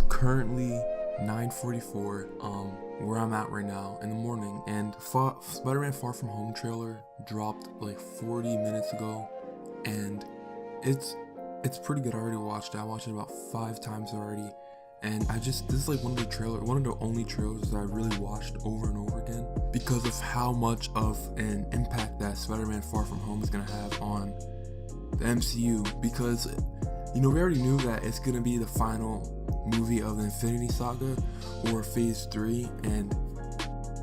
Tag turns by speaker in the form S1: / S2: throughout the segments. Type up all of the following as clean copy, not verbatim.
S1: currently 9:44 where I'm at right now in the morning, and Spider-Man Far From Home trailer dropped like 40 minutes ago, and it's pretty good. I already watched it. I watched it about 5 times already, and this is like one of the only trailers that I really watched over and over again because of how much of an impact that Spider-Man Far From Home is gonna have on the MCU. Because we already knew that it's gonna be the final movie of the Infinity Saga, or Phase 3, and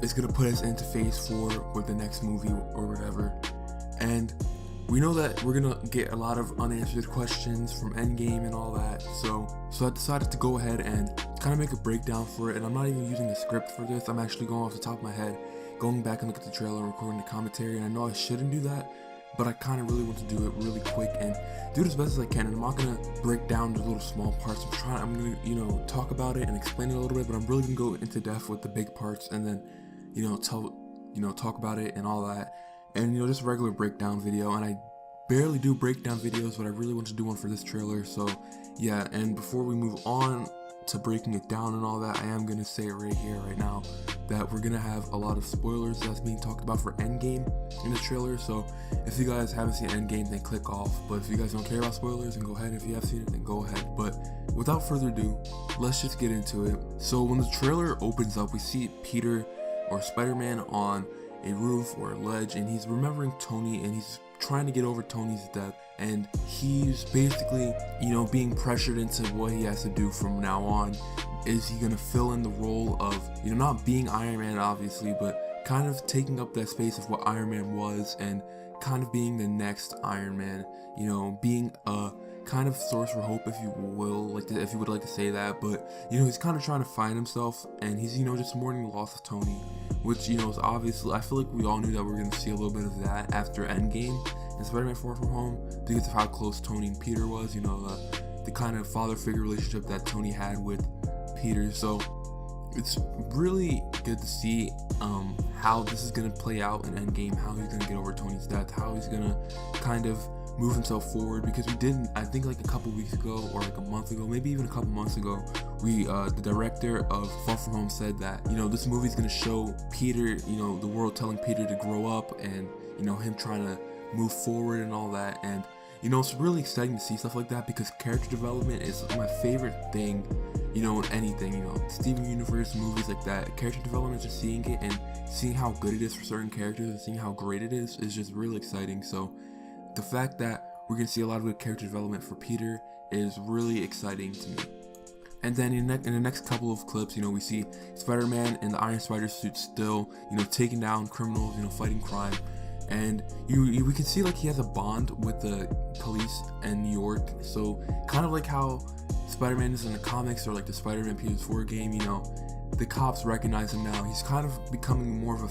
S1: it's gonna put us into Phase 4 with the next movie or whatever. And we know that we're gonna get a lot of unanswered questions from Endgame and all that, so I decided to go ahead and kind of make a breakdown for it. And I'm not even using a script for this. I'm actually going off the top of my head, going back and look at the trailer and recording the commentary. And I know I shouldn't do that, but I kind of really want to do it really quick and do it as best as I can. And I'm not gonna break down the little small parts. I'm gonna talk about it and explain it a little bit, but I'm really gonna go into depth with the big parts, and then talk about it and all that. And just a regular breakdown video. And I barely do breakdown videos, but I really want to do one for this trailer. So yeah, and before we move on to breaking it down and all that, I am gonna say right here, right now, that we're gonna have a lot of spoilers that's being talked about for Endgame in this trailer. So if you guys haven't seen Endgame, then click off. But if you guys don't care about spoilers, then go ahead. If you have seen it, then go ahead. But without further ado, let's just get into it. So when the trailer opens up, we see Peter, or Spider-Man, on a roof or a ledge, and he's remembering Tony, and he's trying to get over Tony's death, and he's basically being pressured into what he has to do from now on. Is he gonna fill in the role of not being Iron Man obviously, but kind of taking up that space of what Iron Man was, and kind of being the next Iron Man, being a kind of source for hope, if you will, if you would like to say that. But he's kind of trying to find himself, and he's just mourning the loss of Tony, which is obviously, I feel like we all knew that we were going to see a little bit of that after Endgame and Spider-Man Far From Home, because of how close Tony and Peter was, the kind of father figure relationship that Tony had with Peter. So it's really good to see how this is going to play out in Endgame, how he's going to get over Tony's death, how he's going to kind of move himself forward. Because I think like a couple weeks ago, or like a month ago, maybe even a couple months ago, the director of Far From Home said that this movie is going to show Peter, the world telling Peter to grow up, and him trying to move forward and all that. And it's really exciting to see stuff like that, because character development is my favorite thing in anything, Steven Universe movies like that. Character development, just seeing it and seeing how good it is for certain characters and seeing how great it is just really exciting. So the fact that we're going to see a lot of good character development for Peter is really exciting to me. And then in the next couple of clips, we see Spider-Man in the Iron Spider suit still, taking down criminals, fighting crime. And we can see like he has a bond with the police in New York. So kind of like how Spider-Man is in the comics, or like the Spider-Man PS4 game, the cops recognize him now. He's kind of becoming more of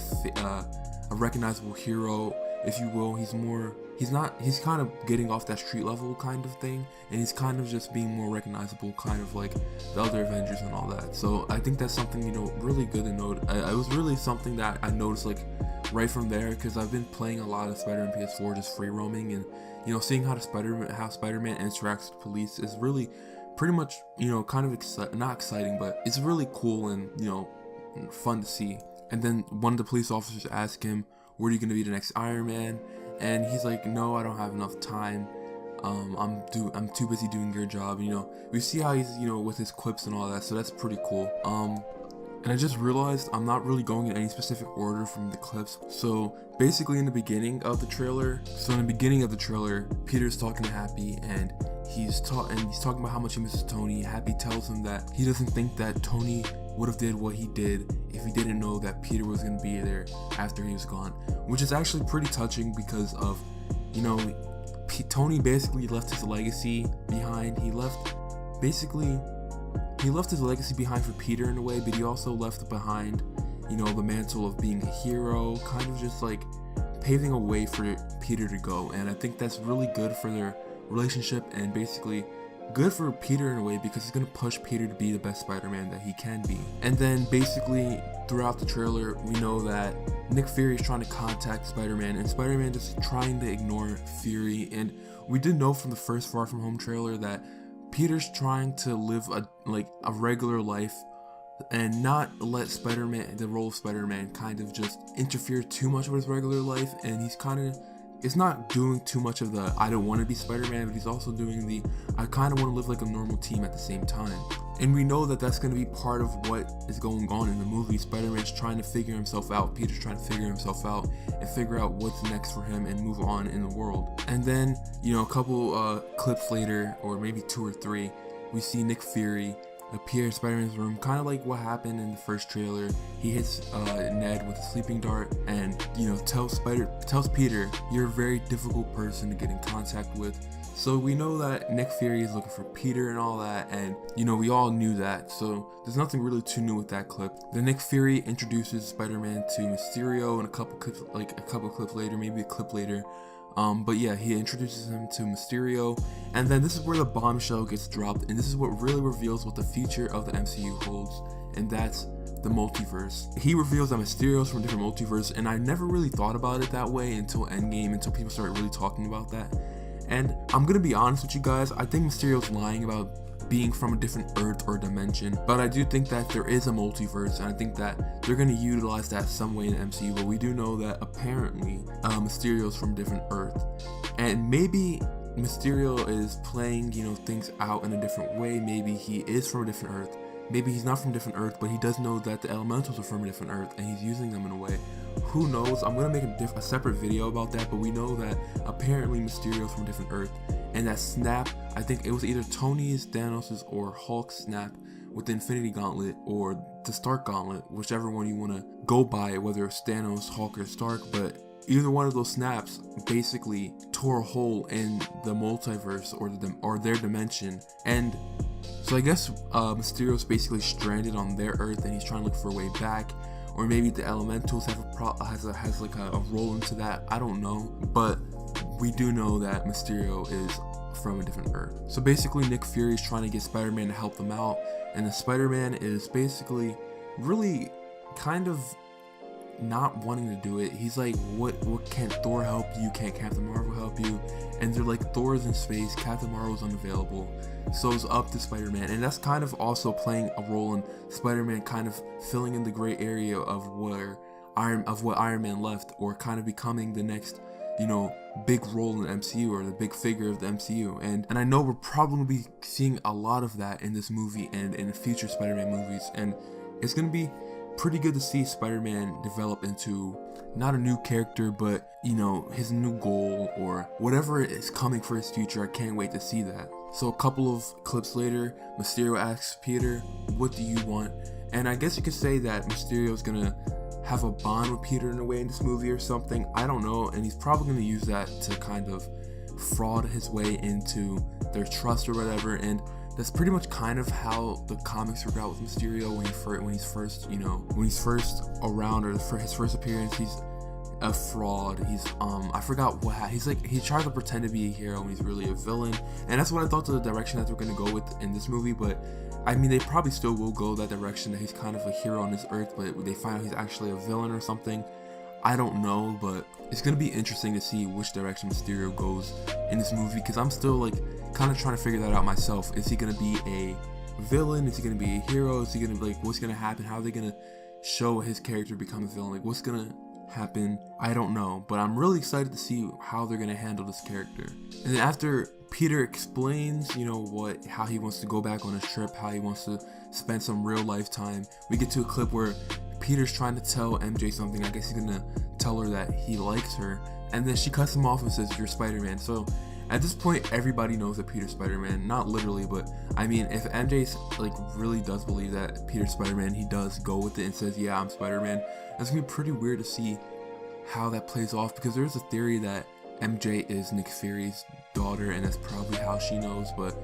S1: a recognizable hero, if you will. He's kind of getting off that street level kind of thing, and he's kind of just being more recognizable, kind of like the other Avengers and all that. So I think that's something, really good to note. It was really something that I noticed like right from there, because I've been playing a lot of Spider-Man PS4, just free roaming, and seeing how Spider-Man interacts with police is really pretty much kind of not exciting, but it's really cool and fun to see. And then one of the police officers asked him, "Where are you going to be the next Iron Man?" And he's like, "No, I don't have enough time. I'm too busy doing your job." We see how he's with his quips and all that, so that's pretty cool. And I just realized I'm not really going in any specific order from the clips. So basically in the beginning of the trailer, Peter's talking to Happy, and he's talking about how much he misses Tony. Happy tells him that he doesn't think that Tony would have did what he did if he didn't know that Peter was going to be there after he was gone, which is actually pretty touching, because of Tony basically left his legacy behind. He left his legacy behind for Peter in a way, but he also left behind the mantle of being a hero, kind of just like paving a way for Peter to go. And I think that's really good for their relationship, and basically good for Peter in a way, because it's going to push Peter to be the best Spider-Man that he can be. And then basically throughout the trailer, we know that Nick Fury is trying to contact Spider-Man, and Spider-Man just trying to ignore Fury. And we did know from the first Far From Home trailer that Peter's trying to live a regular life and not let Spider-Man, the role of Spider-Man, kind of just interfere too much with his regular life. And he's kind of, it's not doing too much of the I don't want to be Spider-Man, but he's also doing the I kind of want to live like a normal team at the same time. And we know that that's going to be part of what is going on in the movie. Spider-Man's trying to figure himself out, Peter's trying to figure himself out and figure out what's next for him and move on in the world. And then, you know, a couple clips later, or maybe 2 or 3, we see Nick Fury appear in Spider-Man's room, kind of like what happened in the first trailer. He hits Ned with a sleeping dart and, you know, tells Peter, you're a very difficult person to get in contact with. So we know that Nick Fury is looking for Peter and all that, and you know, we all knew that, so there's nothing really too new with that clip. Then Nick Fury introduces Spider-Man to Mysterio, and a couple clips later, maybe a clip later, but yeah, he introduces him to Mysterio, and then this is where the bombshell gets dropped, and this is what really reveals what the future of the MCU holds, and that's the multiverse. He reveals that Mysterio's from a different multiverse, and I never really thought about it that way until Endgame, until people started really talking about that. And I'm gonna be honest with you guys, I think Mysterio's lying about being from a different Earth or dimension, but I do think that there is a multiverse, and I think that they're gonna utilize that some way in the MCU. But we do know that apparently Mysterio's from a different Earth, and maybe Mysterio is playing, you know, things out in a different way. Maybe he is from a different Earth. Maybe he's not from a different Earth, but he does know that the elementals are from a different Earth, and he's using them in a way. Who knows? I'm gonna make a separate video about that, but we know that apparently Mysterio's from a different Earth, and that snap, I think it was either Tony's, Thanos's, or Hulk's snap with the Infinity Gauntlet or the Stark Gauntlet, whichever one you want to go by, whether it's Thanos, Hulk, or Stark. But either one of those snaps basically tore a hole in the multiverse or their dimension, and so I guess Mysterio's basically stranded on their Earth, and he's trying to look for a way back. Or maybe the elementals have a role into that. I don't know, but we do know that Mysterio is from a different Earth. So basically, Nick Fury is trying to get Spider-Man to help them out, and the Spider-Man is basically really kind of not wanting to do it. He's like, what can't Thor help you? Can't Captain Marvel help you? And they're like, Thor's in space, Captain Marvel's unavailable, so it's up to Spider-Man. And that's kind of also playing a role in Spider-Man kind of filling in the gray area of what Iron Man left, or kind of becoming the next, you know, big role in the MCU, or the big figure of the MCU. And I know we're probably be seeing a lot of that in this movie and in the future Spider-Man movies, and it's gonna be pretty good to see Spider-Man develop into not a new character, but, you know, his new goal or whatever is coming for his future. I can't wait to see that. So a couple of clips later, Mysterio asks Peter, what do you want? And I guess you could say that Mysterio's gonna have a bond with Peter in a way in this movie or something. I don't know, and he's probably gonna use that to kind of fraud his way into their trust or whatever. And that's pretty much kind of how the comics work out with Mysterio when he's first around, or for his first appearance. He's a fraud. He's I forgot what he tries to pretend to be a hero when he's really a villain, and that's what I thought the direction that they're gonna go with in this movie. But I mean, they probably still will go that direction, that he's kind of a hero on this Earth, but they find out he's actually a villain or something. I don't know, but it's gonna be interesting to see which direction Mysterio goes in this movie, because I'm still like kind of trying to figure that out myself. Is he gonna be a villain? Is he gonna be a hero? Is he gonna be like, what's gonna happen? How are they gonna show his character become a villain? Like, what's gonna happen? I don't know, but I'm really excited to see how they're gonna handle this character. And then after Peter explains, you know, how he wants to go back on his trip, how he wants to spend some real life time, we get to a clip where Peter's trying to tell MJ something. I guess he's gonna tell her that he likes her, and then she cuts him off and says, you're Spider-Man. So at this point, everybody knows that Peter's Spider-Man. Not literally, but I mean, if MJ like really does believe that Peter's Spider-Man, he does go with it and says, yeah, I'm Spider-Man. That's gonna be pretty weird to see how that plays off, because there's a theory that MJ is Nick Fury's daughter, and that's probably how she knows, but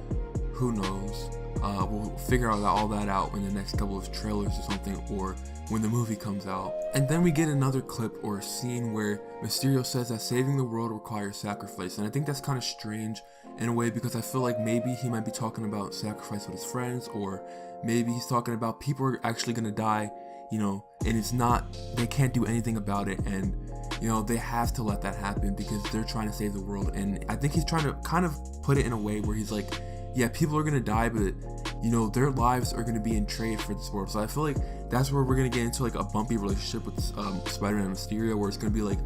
S1: who knows? We'll figure out all that out in the next couple of trailers or something, or when the movie comes out. And then we get another clip or a scene where Mysterio says that saving the world requires sacrifice, and I think that's kind of strange in a way, because I feel like maybe he might be talking about sacrifice with his friends, or maybe he's talking about people are actually gonna die, you know, and it's not, they can't do anything about it, and you know, they have to let that happen because they're trying to save the world. And I think he's trying to kind of put it in a way where he's like, yeah, people are gonna die, but you know, their lives are gonna be in trade for this world. So I feel like that's where we're gonna get into like a bumpy relationship with Spider-Man and Mysterio, where it's gonna be like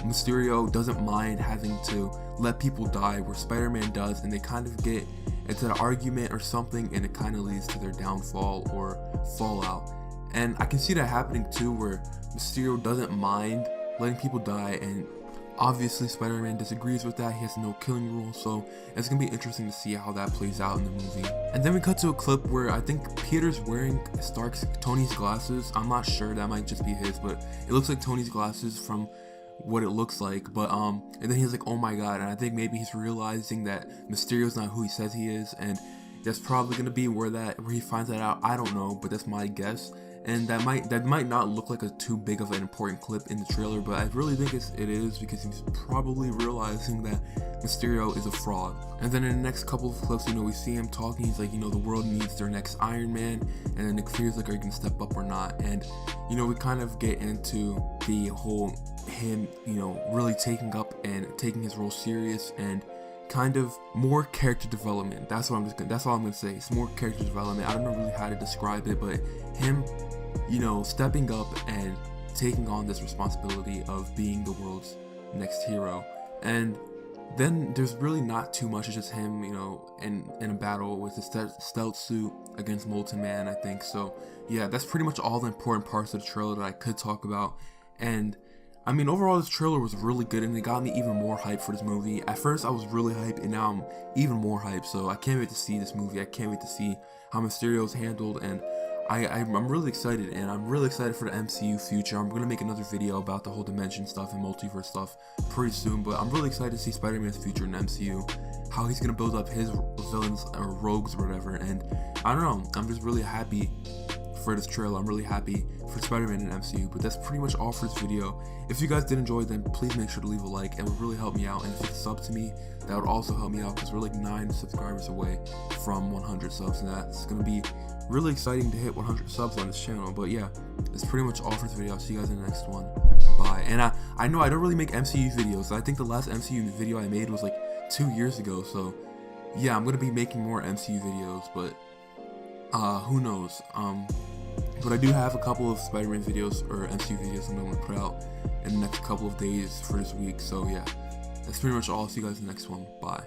S1: Mysterio doesn't mind having to let people die, where Spider-Man does, and they kind of get into an argument or something, and it kind of leads to their downfall or fallout. And I can see that happening too, where Mysterio doesn't mind letting people die, and obviously Spider-Man disagrees with that. He has no killing rule, so it's gonna be interesting to see how that plays out in the movie. And then we cut to a clip where I think Peter's wearing Tony's glasses. I'm not sure, that might just be his, but it looks like Tony's glasses from what it looks like. But and then he's like, oh my god, and I think maybe he's realizing that Mysterio's not who he says he is, and that's probably gonna be where he finds that out. I don't know, but that's my guess. And that might not look like a too big of an important clip in the trailer, but I really think it is, because he's probably realizing that Mysterio is a fraud. And then in the next couple of clips, you know, we see him talking. He's like, you know, the world needs their next Iron Man, and then Nick Fury's like, are you gonna step up or not? And you know, we kind of get into the whole him, you know, really taking up and taking his role serious, and kind of more character development. That's all I'm gonna say. It's more character development. I don't know really how to describe it, but him, you know, stepping up and taking on this responsibility of being the world's next hero. And then there's really not too much. It's just him, you know, in a battle with his stealth suit against Molten Man, I think. So yeah, that's pretty much all the important parts of the trailer that I could talk about. And I mean, overall, this trailer was really good, and it got me even more hyped for this movie. At first, I was really hyped, and now I'm even more hyped. So I can't wait to see this movie. I can't wait to see how Mysterio's handled, and I'm really excited, and I'm really excited for the MCU future. I'm gonna make another video about the whole dimension stuff and multiverse stuff pretty soon, but I'm really excited to see Spider-Man's future in the MCU, how he's gonna build up his villains or rogues or whatever. And I don't know, I'm just really happy for this trailer. I'm really happy for Spider-Man in the MCU, but that's pretty much all for this video. If you guys did enjoy, then please make sure to leave a like. It would really help me out, and if you sub to me, that would also help me out, because we're like 9 subscribers away from 100 subs, and that's gonna be really exciting to hit 100 subs on this channel. But yeah, that's pretty much all for this video. I'll see you guys in the next one. Bye. And I know I don't really make MCU videos. I think the last MCU video I made was like 2 years ago, so yeah, I'm gonna be making more MCU videos, but who knows. But I do have a couple of Spider-Man videos or MCU videos I'm going to put out in the next couple of days for this week. So yeah, that's pretty much all. See you guys in the next one. Bye.